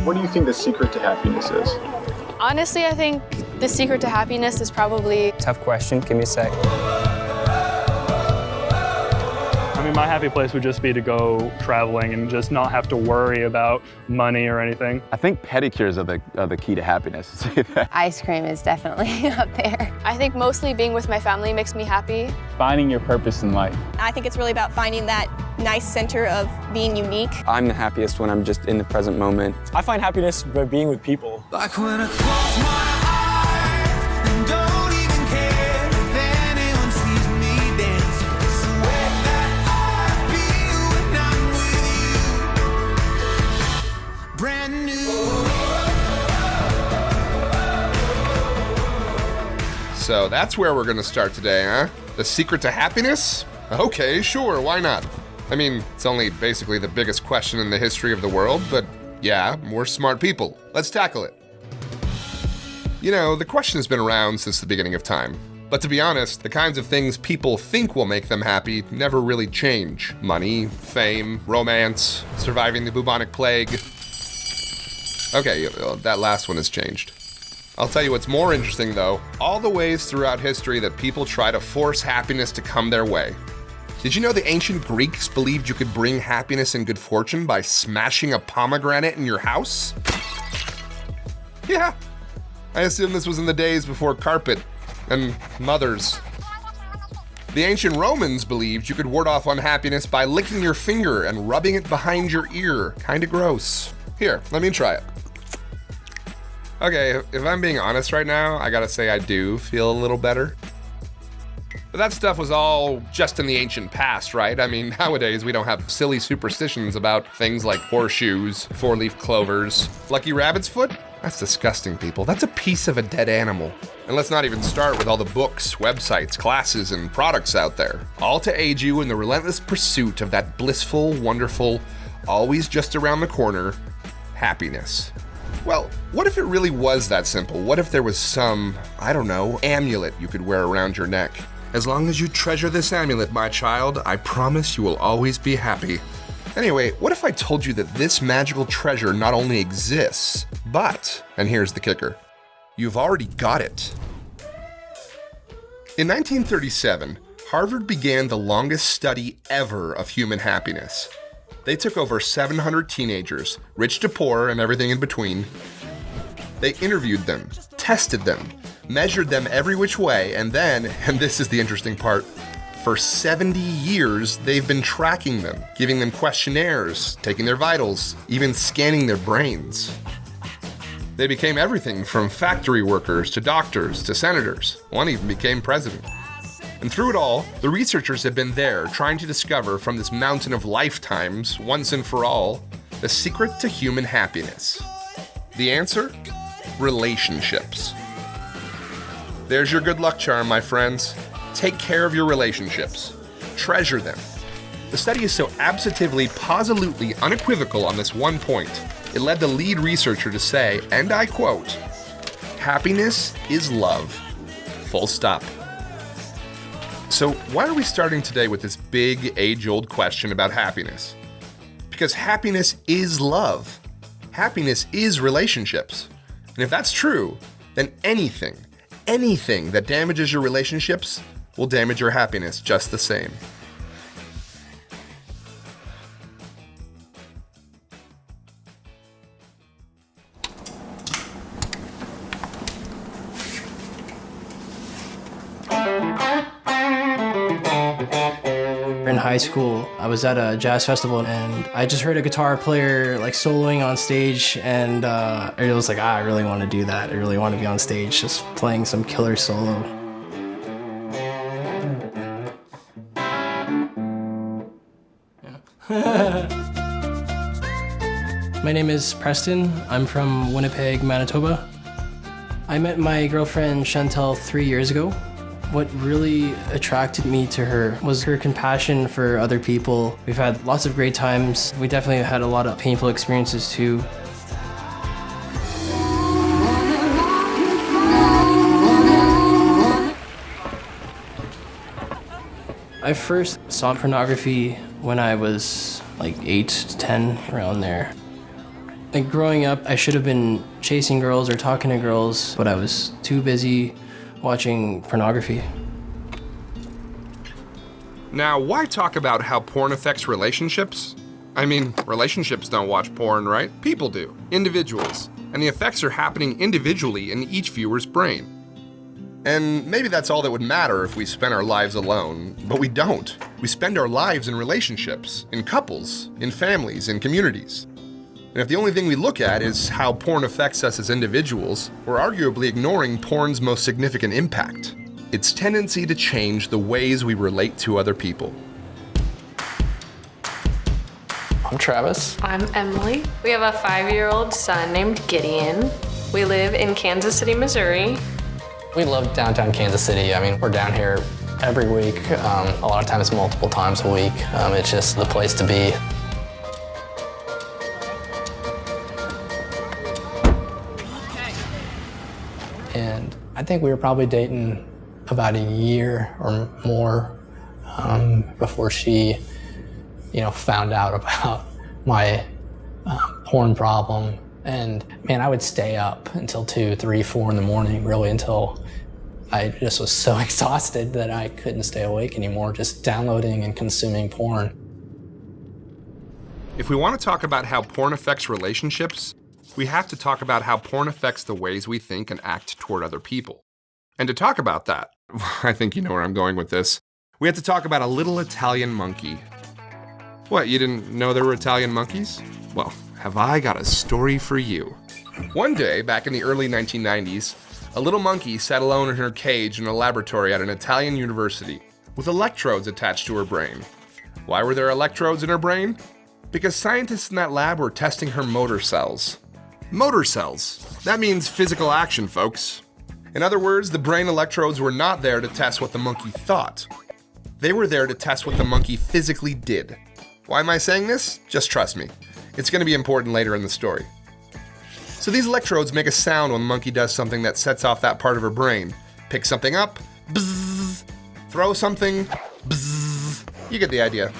What do you think the secret to happiness is? Honestly, I think the secret to happiness is probably... Tough question, give me a sec. I mean, my happy place would just be to go traveling and just not have to worry about money or anything. I think pedicures are the key to happiness. Ice cream is definitely up there. I think mostly being with my family makes me happy. Finding your purpose in life. I think it's really about finding that nice center of being unique. I'm the happiest when I'm just in the present moment. I find happiness by being with people. Like when I close my eyes and don't even care if anyone sees me dancing. It's the way that I feel when I'm with you. Brand new. So that's where we're gonna start today, huh? The secret to happiness? Okay, sure, why not? I mean, it's only basically the biggest question in the history of the world, but yeah, we're smart people. Let's tackle it. You know, the question has been around since the beginning of time. But to be honest, the kinds of things people think will make them happy never really change. Money, fame, romance, surviving the bubonic plague. Okay, that last one has changed. I'll tell you what's more interesting though, all the ways throughout history that people try to force happiness to come their way. Did you know the ancient Greeks believed you could bring happiness and good fortune by smashing a pomegranate in your house? Yeah, I assume this was in the days before carpet and mothers. The ancient Romans believed you could ward off unhappiness by licking your finger and rubbing it behind your ear. Kinda gross. Here, let me try it. Okay, if I'm being honest right now, I gotta say I do feel a little better. But that stuff was all just in the ancient past, right? I mean, nowadays we don't have silly superstitions about things like horseshoes, four-leaf clovers, lucky rabbit's foot? That's disgusting, people. That's a piece of a dead animal. And let's not even start with all the books, websites, classes, and products out there, all to aid you in the relentless pursuit of that blissful, wonderful, always just around the corner, happiness. Well, what if it really was that simple? What if there was some, I don't know, amulet you could wear around your neck? As long as you treasure this amulet, my child, I promise you will always be happy. Anyway, what if I told you that this magical treasure not only exists, but, and here's the kicker, you've already got it. In 1937, Harvard began the longest study ever of human happiness. They took over 700 teenagers, rich to poor and everything in between. They interviewed them, tested them, measured them every which way, and then, and this is the interesting part, for 70 years, they've been tracking them, giving them questionnaires, taking their vitals, even scanning their brains. They became everything from factory workers to doctors to senators. One even became president. And through it all, the researchers have been there trying to discover from this mountain of lifetimes, once and for all, the secret to human happiness. The answer? Relationships. There's your good luck charm, my friends. Take care of your relationships. Treasure them. The study is so absolutely, positively unequivocal on this one point, it led the lead researcher to say, and I quote, "Happiness is love. Full stop." So why are we starting today with this big, age-old question about happiness? Because happiness is love. Happiness is relationships. And if that's true, then anything that damages your relationships will damage your happiness just the same. In high school, I was at a jazz festival and I just heard a guitar player like soloing on stage, and I was like, I really want to do that. I really want to be on stage just playing some killer solo. My name is Preston. I'm from Winnipeg, Manitoba. I met my girlfriend Chantel 3 years ago. What really attracted me to her was her compassion for other people. We've had lots of great times. We definitely had a lot of painful experiences too. I first saw pornography when I was like 8 to 10, around there. Like growing up, I should have been chasing girls or talking to girls, but I was too busy watching pornography. Now, why talk about how porn affects relationships? I mean, relationships don't watch porn, right? People do, individuals. And the effects are happening individually in each viewer's brain. And maybe that's all that would matter if we spent our lives alone, but we don't. We spend our lives in relationships, in couples, in families, in communities. And if the only thing we look at is how porn affects us as individuals, we're arguably ignoring porn's most significant impact: its tendency to change the ways we relate to other people. I'm Travis. I'm Emily. We have a 5-year-old son named Gideon. We live in Kansas City, Missouri. We love downtown Kansas City. I mean, we're down here every week, a lot of times multiple times a week. It's just the place to be. And I think we were probably dating about a year or more before she, found out about my porn problem. And man, I would stay up until 2, 3, 4 in the morning, really until I just was so exhausted that I couldn't stay awake anymore, just downloading and consuming porn. If we want to talk about how porn affects relationships, we have to talk about how porn affects the ways we think and act toward other people. And to talk about that, I think you know where I'm going with this, we have to talk about a little Italian monkey. What, you didn't know there were Italian monkeys? Well, have I got a story for you. One day, back in the early 1990s, a little monkey sat alone in her cage in a laboratory at an Italian university with electrodes attached to her brain. Why were there electrodes in her brain? Because scientists in that lab were testing her motor cells. Motor cells. That means physical action, folks. In other words, the brain electrodes were not there to test what the monkey thought. They were there to test what the monkey physically did. Why am I saying this? Just trust me. It's going to be important later in the story. So these electrodes make a sound when the monkey does something that sets off that part of her brain. Pick something up, bzzz. Throw something, bzzz. You get the idea.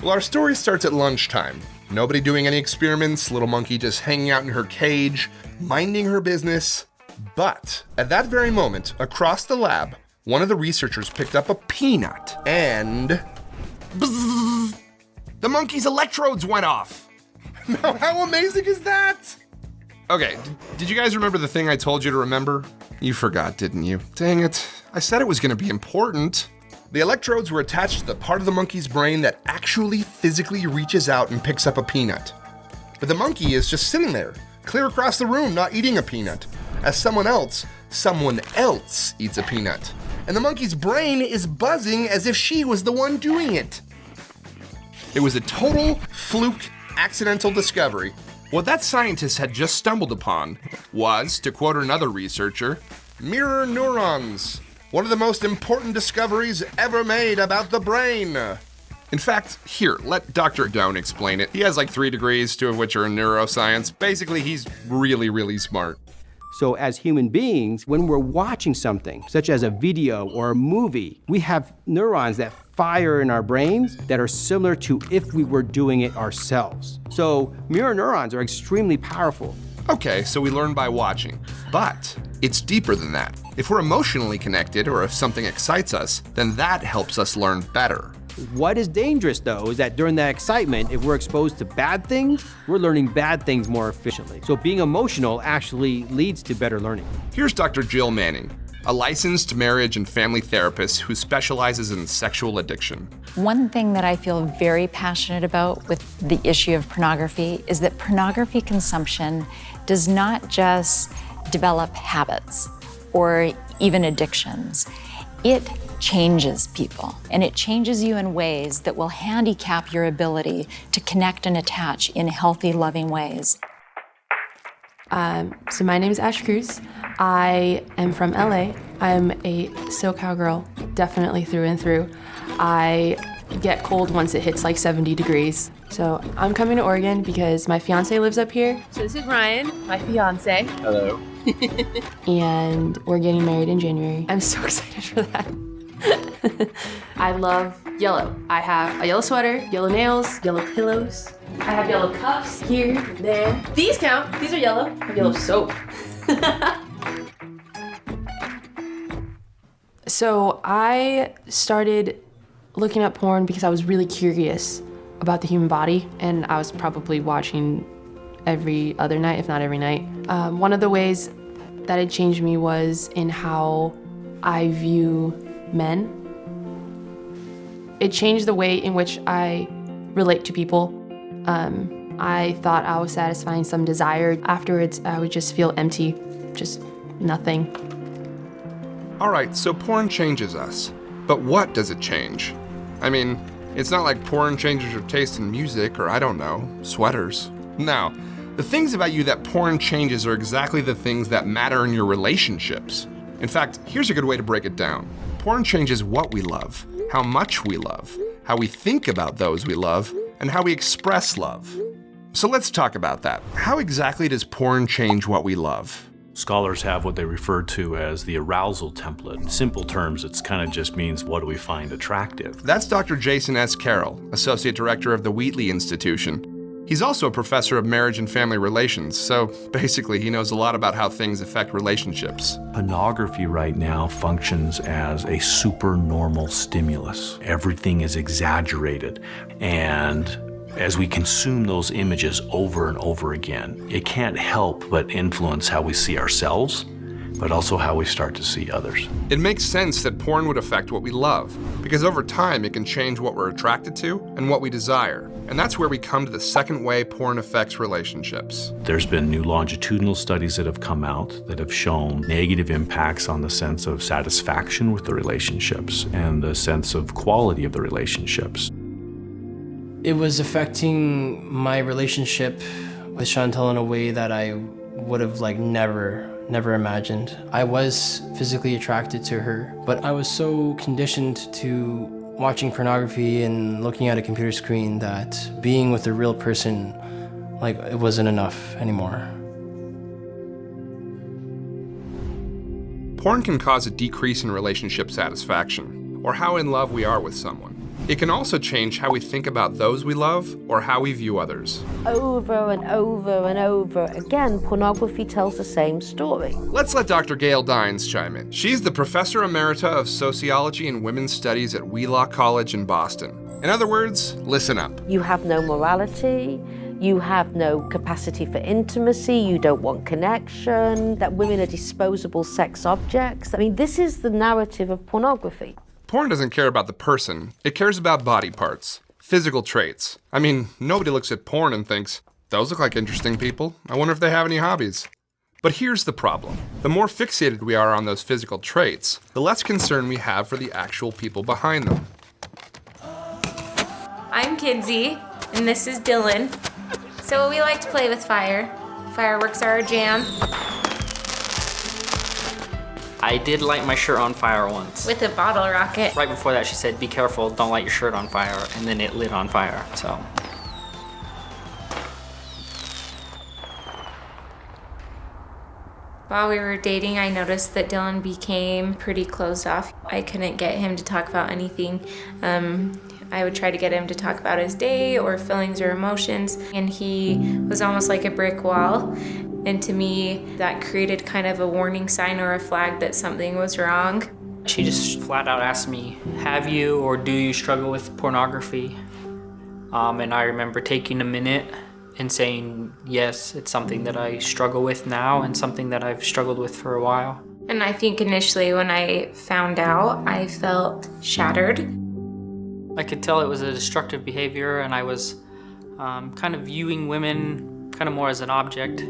Well, our story starts at lunchtime. Nobody doing any experiments, little monkey just hanging out in her cage, minding her business. But at that very moment, across the lab, one of the researchers picked up a peanut and bzzz, the monkey's electrodes went off. Now, how amazing is that? Okay, did you guys remember the thing I told you to remember? You forgot, didn't you? Dang it. I said it was going to be important. The electrodes were attached to the part of the monkey's brain that actually physically reaches out and picks up a peanut. But the monkey is just sitting there, clear across the room, not eating a peanut, as someone else eats a peanut. And the monkey's brain is buzzing as if she was the one doing it. It was a total fluke, accidental discovery. What that scientist had just stumbled upon was, to quote another researcher, mirror neurons. One of the most important discoveries ever made about the brain. In fact, here, let Dr. Doan explain it. He has like 3 degrees, 2 of which are in neuroscience. Basically, he's really, really smart. So as human beings, when we're watching something, such as a video or a movie, we have neurons that fire in our brains that are similar to if we were doing it ourselves. So mirror neurons are extremely powerful. Okay, so we learn by watching, but it's deeper than that. If we're emotionally connected or if something excites us, then that helps us learn better. What is dangerous, though, is that during that excitement, if we're exposed to bad things, we're learning bad things more efficiently. So being emotional actually leads to better learning. Here's Dr. Jill Manning, a licensed marriage and family therapist who specializes in sexual addiction. One thing that I feel very passionate about with the issue of pornography is that pornography consumption does not just develop habits or even addictions. It changes people, and it changes you in ways that will handicap your ability to connect and attach in healthy, loving ways. So my name is Ash Cruz. I am from LA. I'm a SoCal girl, definitely through and through. I get cold once it hits like 70 degrees. So I'm coming to Oregon because my fiance lives up here. So this is Ryan, my fiance. Hello. And we're getting married in January. I'm so excited for that. I love yellow. I have a yellow sweater, yellow nails, yellow pillows. I have yellow cups here, there. These count. These are yellow. I have yellow soap. So I started looking at porn because I was really curious about the human body, and I was probably watching every other night, if not every night. One of the ways that it changed me was in how I view men. It changed the way in which I relate to people. I thought I was satisfying some desire. Afterwards, I would just feel empty, just nothing. All right, so porn changes us. But what does it change? I mean, it's not like porn changes your taste in music or, I don't know, sweaters. No, the things about you that porn changes are exactly the things that matter in your relationships. In fact, here's a good way to break it down. Porn changes what we love, how much we love, how we think about those we love, and how we express love. So let's talk about that. How exactly does porn change what we love? Scholars have what they refer to as the arousal template. In simple terms, it's kind of just means what do we find attractive. That's Dr. Jason S. Carroll, Associate Director of the Wheatley Institution. He's also a professor of marriage and family relations, so basically he knows a lot about how things affect relationships. Pornography right now functions as a supernormal stimulus. Everything is exaggerated, and as we consume those images over and over again, it can't help but influence how we see ourselves, but also how we start to see others. It makes sense that porn would affect what we love, because over time it can change what we're attracted to and what we desire. And that's where we come to the second way porn affects relationships. There's been new longitudinal studies that have come out that have shown negative impacts on the sense of satisfaction with the relationships and the sense of quality of the relationships. It was affecting my relationship with Chantal in a way that I would have never imagined. I was physically attracted to her, but I was so conditioned to watching pornography and looking at a computer screen that being with a real person, it wasn't enough anymore. Porn can cause a decrease in relationship satisfaction, or how in love we are with someone. It can also change how we think about those we love or how we view others. Over and over and over again, pornography tells the same story. Let's let Dr. Gail Dines chime in. She's the Professor Emerita of Sociology and Women's Studies at Wheelock College in Boston. In other words, listen up. You have no morality, you have no capacity for intimacy, you don't want connection, that women are disposable sex objects. I mean, this is the narrative of pornography. Porn doesn't care about the person, it cares about body parts, physical traits. I mean, nobody looks at porn and thinks, those look like interesting people. I wonder if they have any hobbies. But here's the problem. The more fixated we are on those physical traits, the less concern we have for the actual people behind them. I'm Kinsey, and this is Dylan. So we like to play with fire. Fireworks are our jam. I did light my shirt on fire once. With a bottle rocket. Right before that, she said, be careful, don't light your shirt on fire, and then it lit on fire, so. While we were dating, I noticed that Dylan became pretty closed off. I couldn't get him to talk about anything. I would try to get him to talk about his day or feelings or emotions, and he was almost like a brick wall. And to me, that created kind of a warning sign or a flag that something was wrong. She just flat out asked me, have you or do you struggle with pornography? And I remember taking a minute and saying, yes, it's something that I struggle with now and something that I've struggled with for a while. And I think initially when I found out, I felt shattered. I could tell it was a destructive behavior, and I was kind of viewing women kind of more as an object.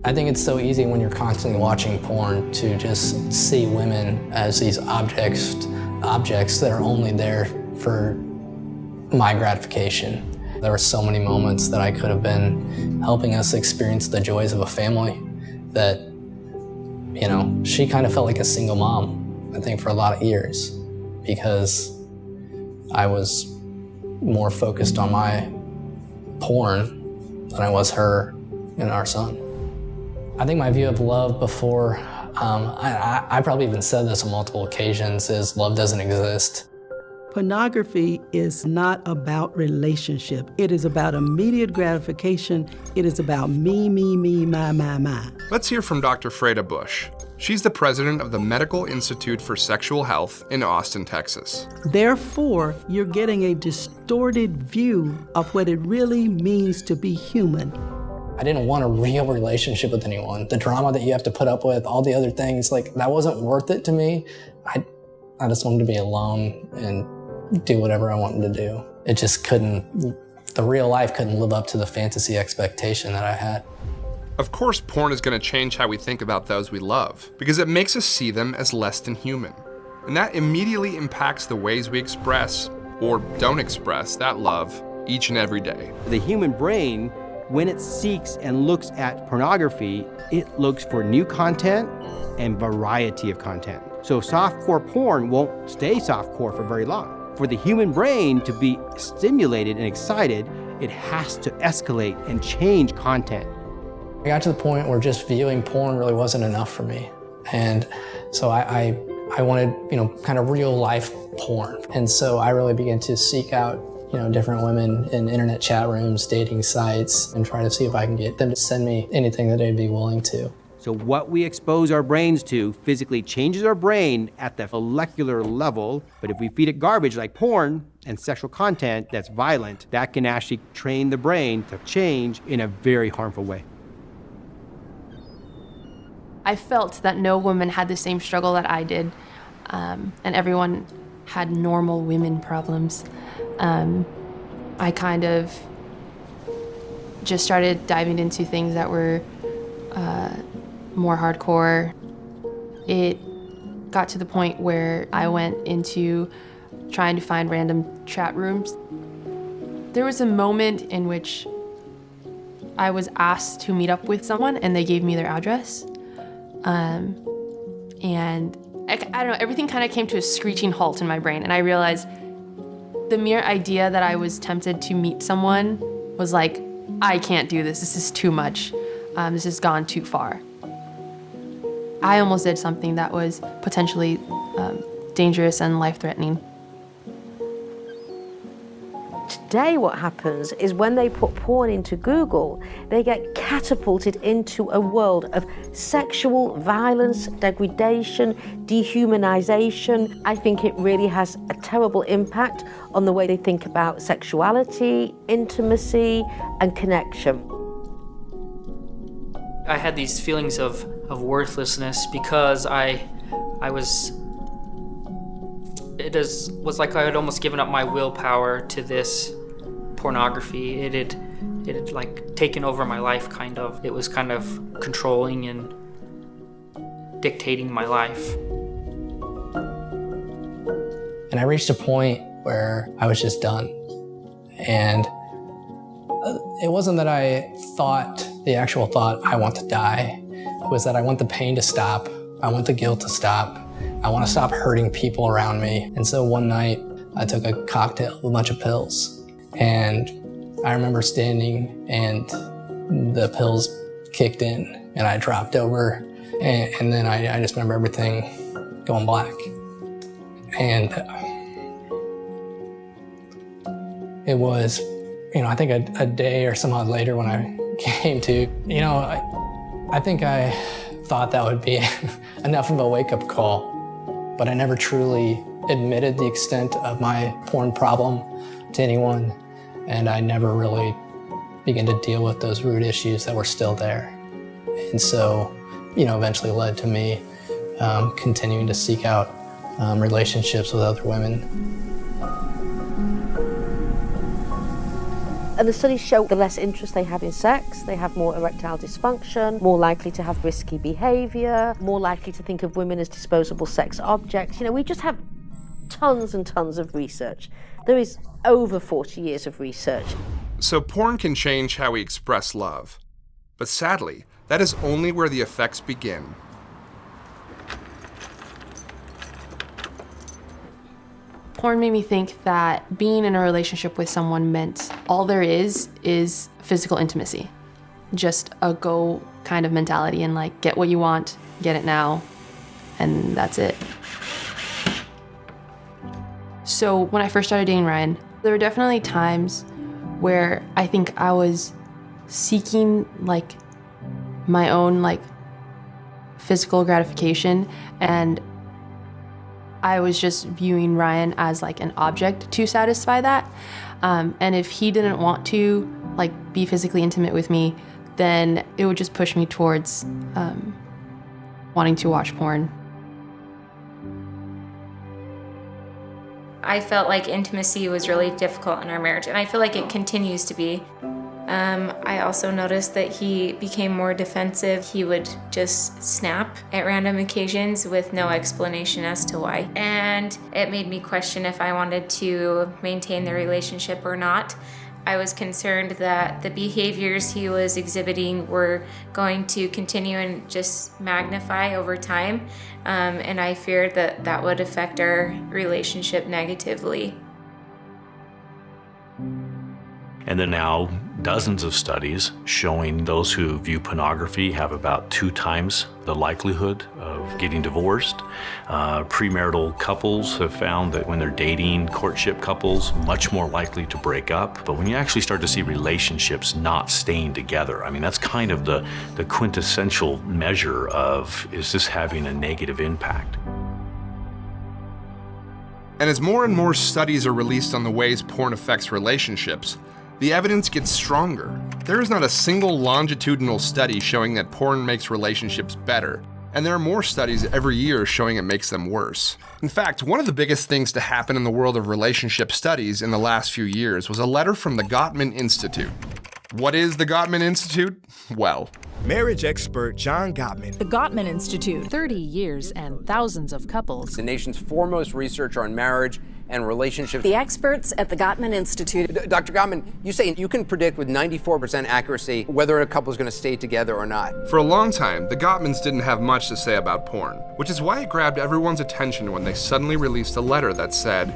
I think it's so easy when you're constantly watching porn to just see women as these objects that are only there for my gratification. There were so many moments that I could have been helping us experience the joys of a family that, you know, she kind of felt like a single mom, I think, for a lot of years, because I was more focused on my porn than I was her and our son. I think my view of love before I probably even said this on multiple occasions, is love doesn't exist. Pornography is not about relationship. It is about immediate gratification. It is about me, my. Let's hear from Dr. Freda Bush. She's the president of the Medical Institute for Sexual Health in Austin, Texas. Therefore, you're getting a distorted view of what it really means to be human. I didn't want a real relationship with anyone. The drama that you have to put up with, all the other things, like that wasn't worth it to me. I just wanted to be alone and do whatever I wanted to do. It just couldn't, the real life couldn't live up to the fantasy expectation that I had. Of course, porn is going to change how we think about those we love, because it makes us see them as less than human. And that immediately impacts the ways we express, or don't express, that love each and every day. The human brain, when it seeks and looks at pornography, it looks for new content and variety of content. So softcore porn won't stay softcore for very long. For the human brain to be stimulated and excited, it has to escalate and change content. I got to the point where just viewing porn really wasn't enough for me. And so I wanted, kind of real life porn. And so I really began to seek out, different women in internet chat rooms, dating sites, and try to see if I can get them to send me anything that they'd be willing to. So what we expose our brains to physically changes our brain at the molecular level, but if we feed it garbage like porn and sexual content that's violent, that can actually train the brain to change in a very harmful way. I felt that no woman had the same struggle that I did, and everyone had normal women problems. I kind of just started diving into things that were more hardcore. It got to the point where I went into trying to find random chat rooms. There was a moment in which I was asked to meet up with someone and they gave me their address. And I don't know, everything kind of came to a screeching halt in my brain, and I realized the mere idea that I was tempted to meet someone was like, I can't do this. This is too much. This has gone too far. I almost did something that was potentially dangerous and life-threatening. Today what happens is when they put porn into Google, they get catapulted into a world of sexual violence, degradation, dehumanization. I think it really has a terrible impact on the way they think about sexuality, intimacy, and connection. I had these feelings of worthlessness because it was like I had almost given up my willpower to this pornography. It had like taken over my life, kind of. It was kind of controlling and dictating my life. And I reached a point where I was just done. And it wasn't that I thought, the actual thought, I want to die. It was that I want the pain to stop. I want the guilt to stop. I want to stop hurting people around me. And so one night I took a cocktail with a bunch of pills. And I remember standing and the pills kicked in and I dropped over. And then I just remember everything going black. And it was, I think a day or some odd later when I came to, I think I thought that would be enough of a wake-up call. But I never truly admitted the extent of my porn problem to anyone, and I never really began to deal with those root issues that were still there. And so, eventually led to me continuing to seek out relationships with other women. And the studies show the less interest they have in sex, they have more erectile dysfunction, more likely to have risky behavior, more likely to think of women as disposable sex objects. We just have tons and tons of research. There is over 40 years of research. So porn can change how we express love. But sadly, that is only where the effects begin. Porn made me think that being in a relationship with someone meant all there is physical intimacy. just a go kind of mentality and like get what you want, get it now, and that's it. So when I first started dating Ryan, there were definitely times where I think I was seeking like my own like physical gratification, and I was just viewing Ryan as like an object to satisfy that. And if he didn't want to like be physically intimate with me, then it would just push me towards wanting to watch porn. I felt like intimacy was really difficult in our marriage, and I feel like it continues to be. I also noticed that he became more defensive. He would just snap at random occasions with no explanation as to why. And it made me question if I wanted to maintain the relationship or not. I was concerned that the behaviors he was exhibiting were going to continue and just magnify over time. And I feared that that would affect our relationship negatively. And then now dozens of studies showing those who view pornography have about 2 times the likelihood of getting divorced. Premarital couples have found that when they're dating courtship couples, much more likely to break up. But when you actually start to see relationships not staying together, I mean, that's kind of the quintessential measure of, is this having a negative impact? And as more and more studies are released on the ways porn affects relationships, the evidence gets stronger. There is not a single longitudinal study showing that porn makes relationships better, and there are more studies every year showing it makes them worse. In fact, one of the biggest things to happen in the world of relationship studies in the last few years was a letter from the Gottman Institute. What is the Gottman Institute? Well, marriage expert John Gottman. The Gottman Institute. 30 years and thousands of couples. The nation's foremost researcher on marriage and relationships. The experts at the Gottman Institute. Dr. Gottman, you say you can predict with 94% accuracy whether a couple is going to stay together or not. For a long time, the Gottmans didn't have much to say about porn, which is why it grabbed everyone's attention when they suddenly released a letter that said,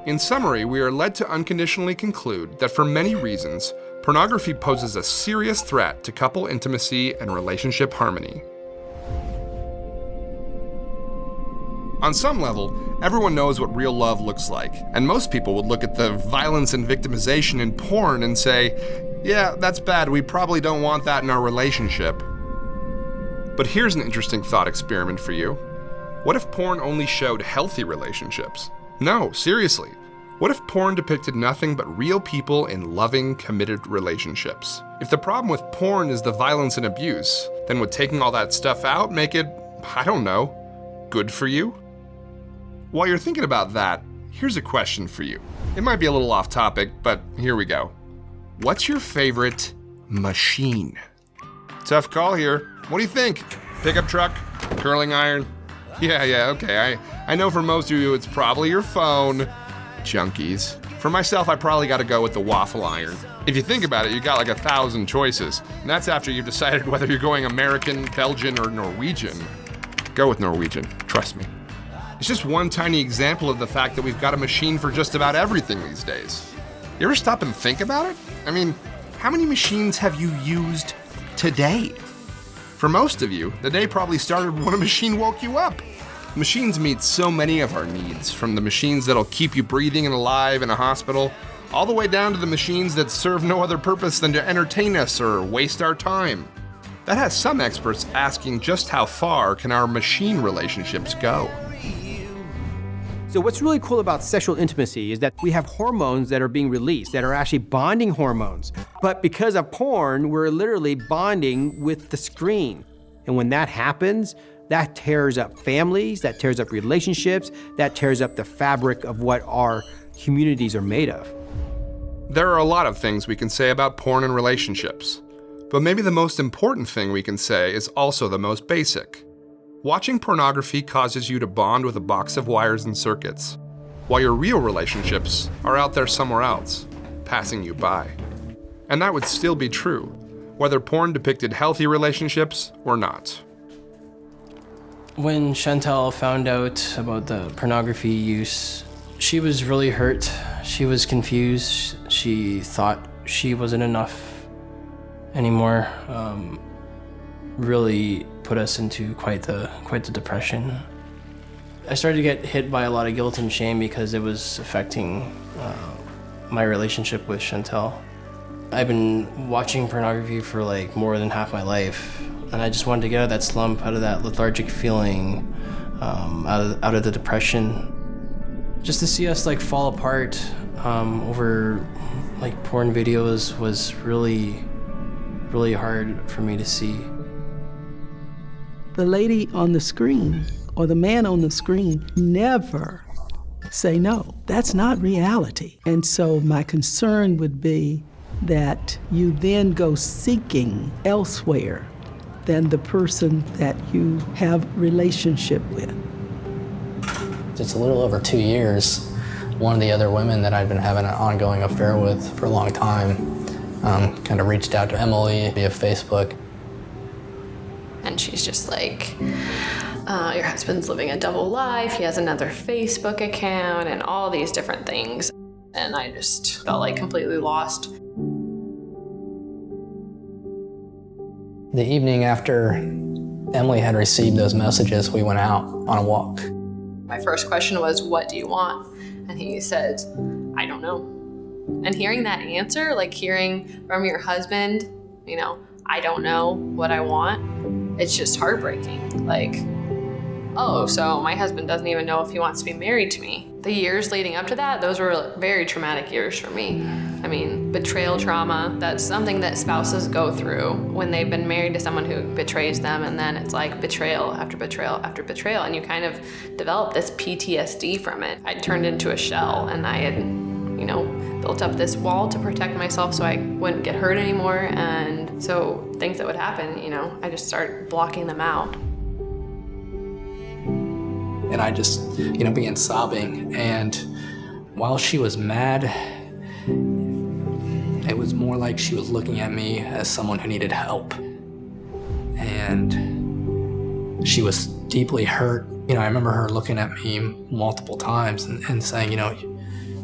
"In summary, we are led to unconditionally conclude that for many reasons, pornography poses a serious threat to couple intimacy and relationship harmony." On some level, everyone knows what real love looks like, and most people would look at the violence and victimization in porn and say, yeah, that's bad, we probably don't want that in our relationship. But here's an interesting thought experiment for you. What if porn only showed healthy relationships? No, seriously. What if porn depicted nothing but real people in loving, committed relationships? If the problem with porn is the violence and abuse, then would taking all that stuff out make it, I don't know, good for you? While you're thinking about that, here's a question for you. It might be a little off topic, but here we go. What's your favorite machine? Tough call here. What do you think? Pickup truck? Curling iron? Yeah, okay. I know for most of you it's probably your phone. Junkies. For myself, I probably gotta go with the waffle iron. If you think about it, you got like 1,000 choices. And that's after you've decided whether you're going American, Belgian, or Norwegian. Go with Norwegian, trust me. It's just one tiny example of the fact that we've got a machine for just about everything these days. You ever stop and think about it? I mean, how many machines have you used today? For most of you, the day probably started when a machine woke you up. Machines meet so many of our needs, from the machines that'll keep you breathing and alive in a hospital, all the way down to the machines that serve no other purpose than to entertain us or waste our time. That has some experts asking just how far can our machine relationships go? So what's really cool about sexual intimacy is that we have hormones that are being released that are actually bonding hormones. But because of porn, we're literally bonding with the screen. And when that happens, that tears up families, that tears up relationships, that tears up the fabric of what our communities are made of. There are a lot of things we can say about porn and relationships, but maybe the most important thing we can say is also the most basic. Watching pornography causes you to bond with a box of wires and circuits, while your real relationships are out there somewhere else, passing you by. And that would still be true, whether porn depicted healthy relationships or not. When Chantal found out about the pornography use, she was really hurt. She was confused. She thought she wasn't enough anymore really put us into quite the depression. I started to get hit by a lot of guilt and shame because it was affecting my relationship with Chantel. I've been watching pornography for like more than half my life, and I just wanted to get out of that slump, out of that lethargic feeling, out of the depression. Just to see us like fall apart over like porn videos was really, really hard for me to see. The lady on the screen or the man on the screen never say no. That's not reality. And so my concern would be that you then go seeking elsewhere than the person that you have relationship with. It's a little over 2 years. One of the other women that I'd been having an ongoing affair with for a long time kind of reached out to Emily via Facebook. And she's just like, your husband's living a double life, he has another Facebook account, and all these different things. And I just felt like completely lost. The evening after Emily had received those messages, we went out on a walk. My first question was, what do you want? And he said, I don't know. And hearing that answer, like hearing from your husband, you know, I don't know what I want, it's just heartbreaking. Like, oh, so my husband doesn't even know if he wants to be married to me. The years leading up to that, those were very traumatic years for me. I mean, betrayal trauma, that's something that spouses go through when they've been married to someone who betrays them, and then it's like betrayal after betrayal after betrayal, and you kind of develop this PTSD from it. I turned into a shell, and I had, you know, built up this wall to protect myself so I wouldn't get hurt anymore, and so things that would happen, you know, I just started blocking them out. And I just, you know, began sobbing. And while she was mad, it was more like she was looking at me as someone who needed help. And she was deeply hurt. You know, I remember her looking at me multiple times and saying, you know,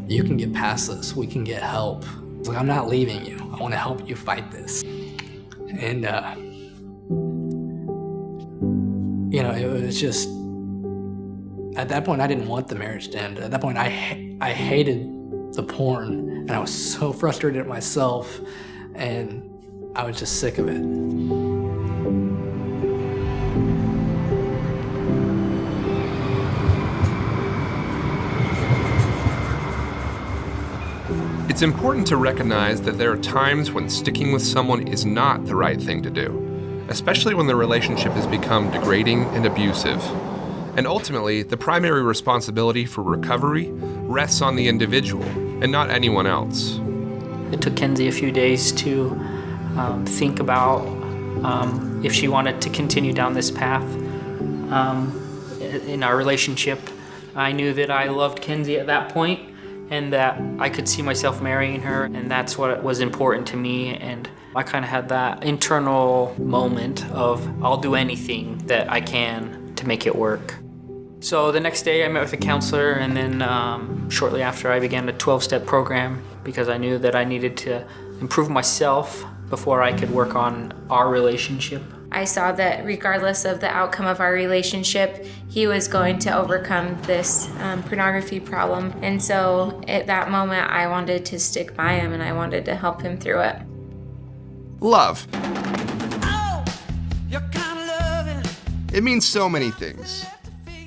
you can get past this, we can get help. Like, I'm not leaving you, I wanna help you fight this. And, you know, it was just, at that point, I didn't want the marriage to end. At that point, I hated the porn, and I was so frustrated at myself, and I was just sick of it. It's important to recognize that there are times when sticking with someone is not the right thing to do, especially when the relationship has become degrading and abusive. And ultimately, the primary responsibility for recovery rests on the individual and not anyone else. It took Kenzie a few days to think about if she wanted to continue down this path in our relationship. I knew that I loved Kenzie at that point and that I could see myself marrying her, and that's what was important to me. And I kind of had that internal moment of I'll do anything that I can to make it work. So the next day I met with a counselor, and then shortly after I began a 12-step program because I knew that I needed to improve myself before I could work on our relationship. I saw that regardless of the outcome of our relationship, he was going to overcome this pornography problem. And so at that moment, I wanted to stick by him and I wanted to help him through it. Love. It means so many things.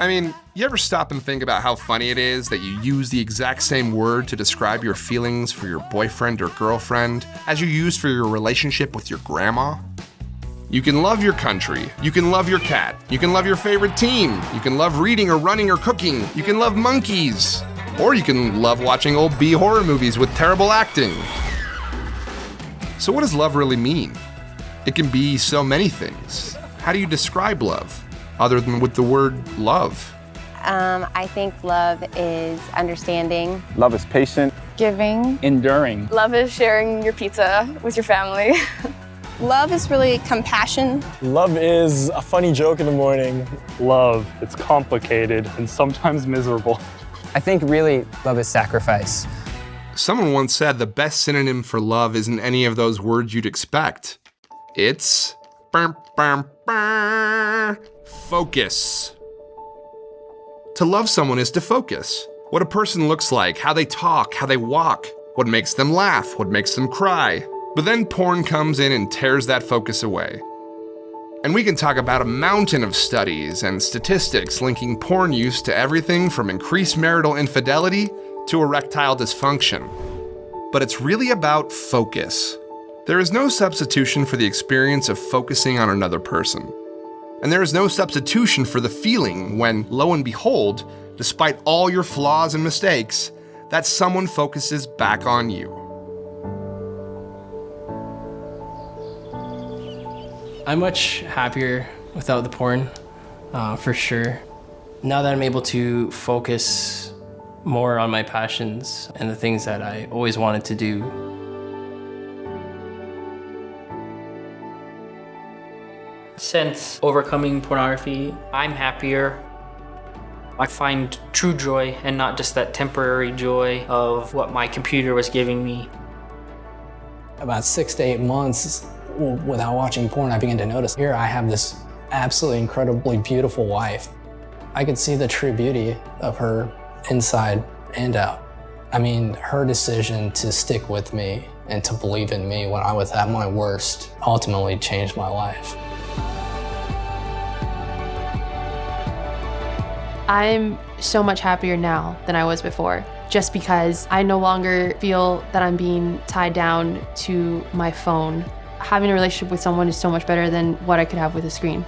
I mean, you ever stop and think about how funny it is that you use the exact same word to describe your feelings for your boyfriend or girlfriend as you use for your relationship with your grandma? You can love your country, you can love your cat, you can love your favorite team, you can love reading or running or cooking, you can love monkeys, or you can love watching old B horror movies with terrible acting. So what does love really mean? It can be so many things. How do you describe love, other than with the word love? I think love is understanding. Love is patient. Giving. Enduring. Love is sharing your pizza with your family. Love is really compassion. Love is a funny joke in the morning. Love, it's complicated and sometimes miserable. I think really love is sacrifice. Someone once said the best synonym for love isn't any of those words you'd expect. It's focus. To love someone is to focus. What a person looks like, how they talk, how they walk, what makes them laugh, what makes them cry. But then porn comes in and tears that focus away. And we can talk about a mountain of studies and statistics linking porn use to everything from increased marital infidelity to erectile dysfunction. But it's really about focus. There is no substitution for the experience of focusing on another person. And there is no substitution for the feeling when, lo and behold, despite all your flaws and mistakes, that someone focuses back on you. I'm much happier without the porn, for sure. Now that I'm able to focus more on my passions and the things that I always wanted to do. Since overcoming pornography, I'm happier. I find true joy and not just that temporary joy of what my computer was giving me. About 6 to 8 months without watching porn, I began to notice here I have this absolutely incredibly beautiful wife. I could see the true beauty of her inside and out. I mean, her decision to stick with me and to believe in me when I was at my worst ultimately changed my life. I'm so much happier now than I was before, just because I no longer feel that I'm being tied down to my phone. Having a relationship with someone is so much better than what I could have with a screen.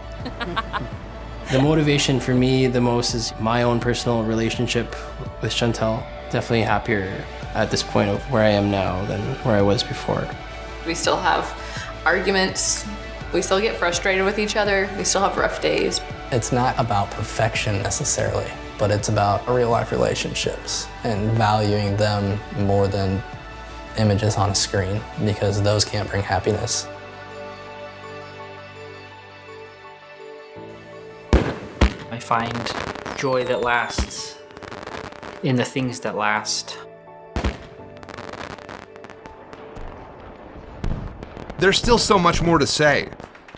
The motivation for me the most is my own personal relationship with Chantel. Definitely happier at this point of where I am now than where I was before. We still have arguments. We still get frustrated with each other. We still have rough days. It's not about perfection necessarily, but it's about real-life relationships and valuing them more than images on a screen, because those can't bring happiness. I find joy that lasts in the things that last. There's still so much more to say.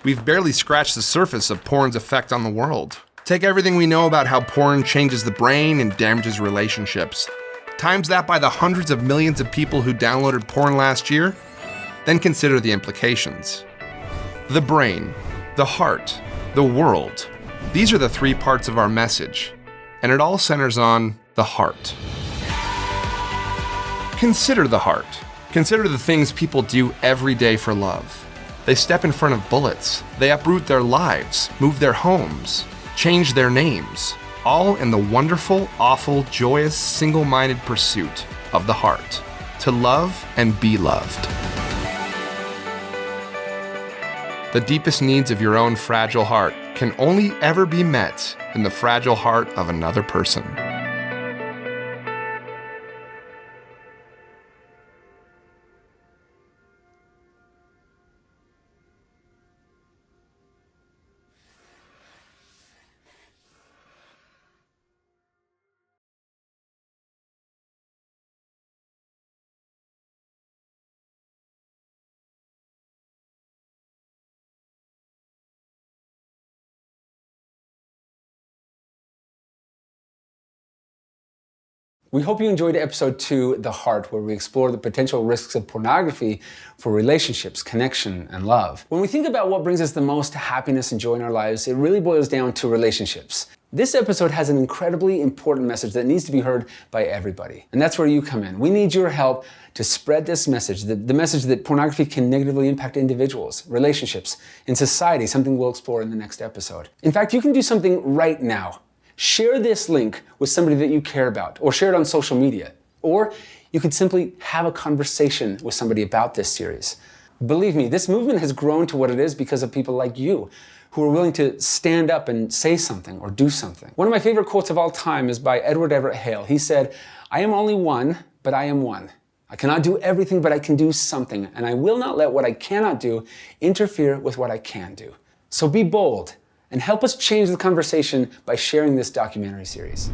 We've barely scratched the surface of porn's effect on the world. Take everything we know about how porn changes the brain and damages relationships. Times that by the hundreds of millions of people who downloaded porn last year, then consider the implications. The brain, the heart, the world. These are the three parts of our message, and it all centers on the heart. Consider the heart. Consider the things people do every day for love. They step in front of bullets. They uproot their lives, move their homes, change their names, all in the wonderful, awful, joyous, single-minded pursuit of the heart, to love and be loved. The deepest needs of your own fragile heart can only ever be met in the fragile heart of another person. We hope you enjoyed episode 2, The Heart, where we explore the potential risks of pornography for relationships, connection, and love. When we think about what brings us the most happiness and joy in our lives, it really boils down to relationships. This episode has an incredibly important message that needs to be heard by everybody. And that's where you come in. We need your help to spread this message, the message that pornography can negatively impact individuals, relationships, and society, something we'll explore in the next episode. In fact, you can do something right now. Share this link with somebody that you care about, or share it on social media. Or you could simply have a conversation with somebody about this series. Believe me, this movement has grown to what it is because of people like you, who are willing to stand up and say something or do something. One of my favorite quotes of all time is by Edward Everett Hale. He said, "I am only one, but I am one. I cannot do everything, but I can do something, and I will not let what I cannot do interfere with what I can do." So be bold and help us change the conversation by sharing this documentary series.